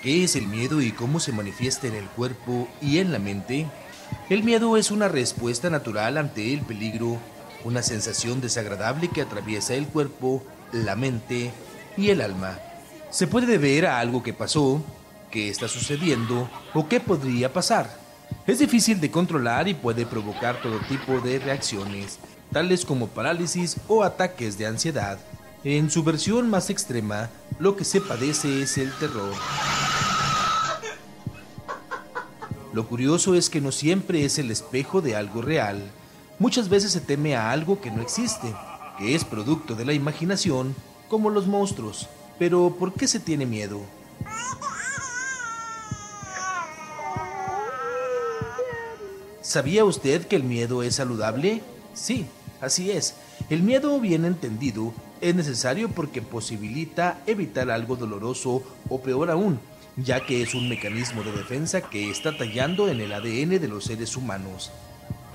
¿Qué es el miedo y cómo se manifiesta en el cuerpo y en la mente? El miedo es una respuesta natural ante el peligro, una sensación desagradable que atraviesa el cuerpo, la mente y el alma. Se puede deber a algo que pasó, que está sucediendo o que podría pasar. Es difícil de controlar y puede provocar todo tipo de reacciones, tales como parálisis o ataques de ansiedad. En su versión más extrema, lo que se padece es el terror. Lo curioso es que no siempre es el espejo de algo real. Muchas veces se teme a algo que no existe, que es producto de la imaginación, como los monstruos. Pero ¿por qué se tiene miedo? ¿Sabía usted que el miedo es saludable? Sí, así es. El miedo, bien entendido, es necesario porque posibilita evitar algo doloroso o peor aún, ya que es un mecanismo de defensa que está tallando en el ADN de los seres humanos.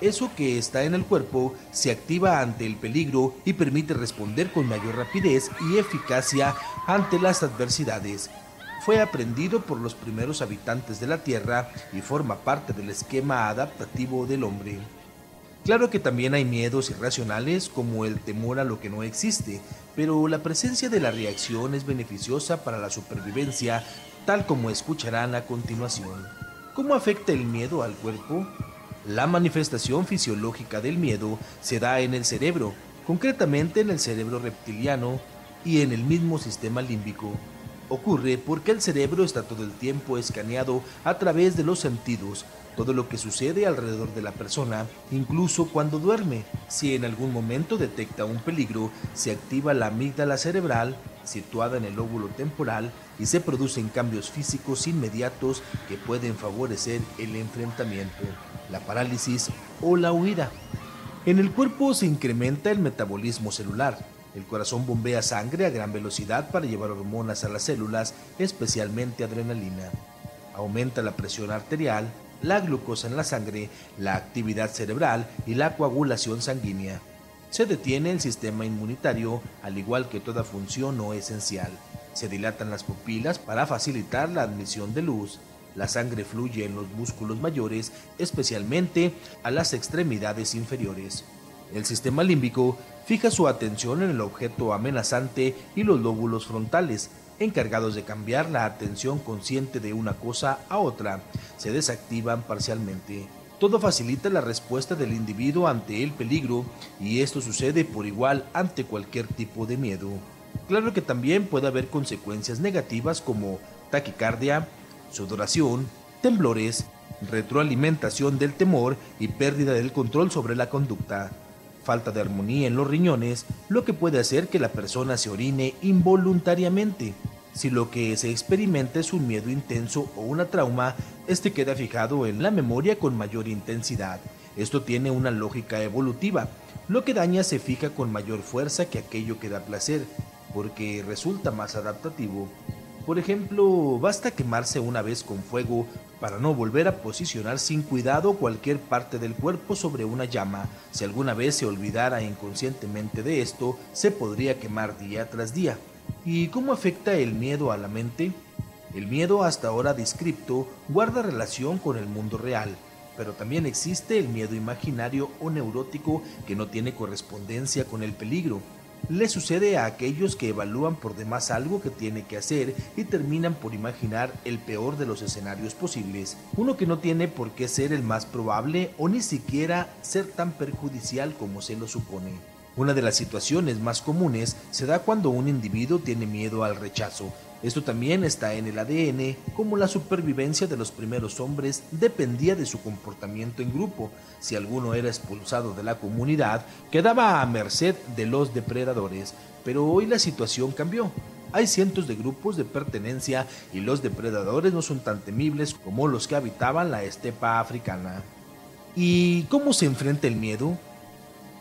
Eso que está en el cuerpo se activa ante el peligro y permite responder con mayor rapidez y eficacia ante las adversidades. Fue aprendido por los primeros habitantes de la Tierra y forma parte del esquema adaptativo del hombre. Claro que también hay miedos irracionales como el temor a lo que no existe, pero la presencia de la reacción es beneficiosa para la supervivencia, tal como escucharán a continuación. ¿Cómo afecta el miedo al cuerpo? La manifestación fisiológica del miedo se da en el cerebro, concretamente en el cerebro reptiliano y en el mismo sistema límbico. Ocurre porque el cerebro está todo el tiempo escaneado a través de los sentidos, todo lo que sucede alrededor de la persona, incluso cuando duerme. Si en algún momento detecta un peligro, se activa la amígdala cerebral, situada en el lóbulo temporal, y se producen cambios físicos inmediatos que pueden favorecer el enfrentamiento, la parálisis o la huida. En el cuerpo se incrementa el metabolismo celular. El corazón bombea sangre a gran velocidad para llevar hormonas a las células, especialmente adrenalina. Aumenta la presión arterial, la glucosa en la sangre, la actividad cerebral y la coagulación sanguínea. Se detiene el sistema inmunitario, al igual que toda función no esencial. Se dilatan las pupilas para facilitar la admisión de luz. La sangre fluye en los músculos mayores, especialmente a las extremidades inferiores. El sistema límbico fija su atención en el objeto amenazante y los lóbulos frontales, encargados de cambiar la atención consciente de una cosa a otra, se desactivan parcialmente. Todo facilita la respuesta del individuo ante el peligro y esto sucede por igual ante cualquier tipo de miedo. Claro que también puede haber consecuencias negativas como taquicardia, sudoración, temblores, retroalimentación del temor y pérdida del control sobre la conducta. Falta de armonía en los riñones, lo que puede hacer que la persona se orine involuntariamente. Si lo que se experimenta es un miedo intenso o una trauma, este queda fijado en la memoria con mayor intensidad. Esto tiene una lógica evolutiva. Lo que daña se fija con mayor fuerza que aquello que da placer, porque resulta más adaptativo. Por ejemplo, basta quemarse una vez con fuego para no volver a posicionar sin cuidado cualquier parte del cuerpo sobre una llama. Si alguna vez se olvidara inconscientemente de esto, se podría quemar día tras día. ¿Y cómo afecta el miedo a la mente? El miedo, hasta ahora descripto, guarda relación con el mundo real, pero también existe el miedo imaginario o neurótico que no tiene correspondencia con el peligro. Le sucede a aquellos que evalúan por demás algo que tiene que hacer y terminan por imaginar el peor de los escenarios posibles, uno que no tiene por qué ser el más probable o ni siquiera ser tan perjudicial como se lo supone. Una de las situaciones más comunes se da cuando un individuo tiene miedo al rechazo. Esto también está en el ADN, como la supervivencia de los primeros hombres dependía de su comportamiento en grupo. Si alguno era expulsado de la comunidad, quedaba a merced de los depredadores. Pero hoy la situación cambió. Hay cientos de grupos de pertenencia y los depredadores no son tan temibles como los que habitaban la estepa africana. ¿Y cómo se enfrenta el miedo?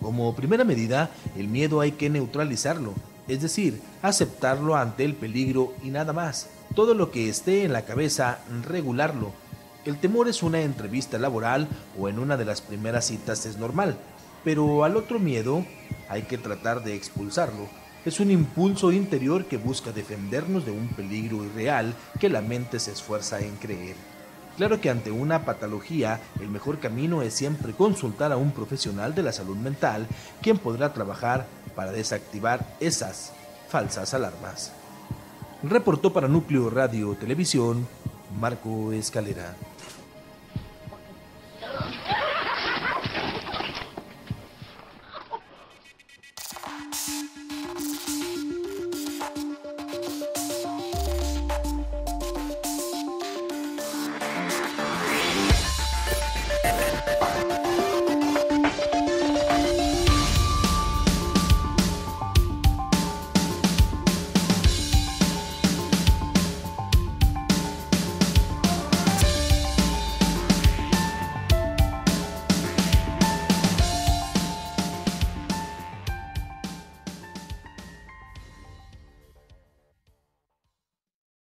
Como primera medida, el miedo hay que neutralizarlo, es decir, aceptarlo ante el peligro y nada más. Todo lo que esté en la cabeza, regularlo. El temor es una entrevista laboral o en una de las primeras citas es normal, pero al otro miedo hay que tratar de expulsarlo. Es un impulso interior que busca defendernos de un peligro irreal que la mente se esfuerza en creer. Claro que ante una patología, el mejor camino es siempre consultar a un profesional de la salud mental, quien podrá trabajar para desactivar esas falsas alarmas. Reportó para Núcleo Radio Televisión, Marco Escalera.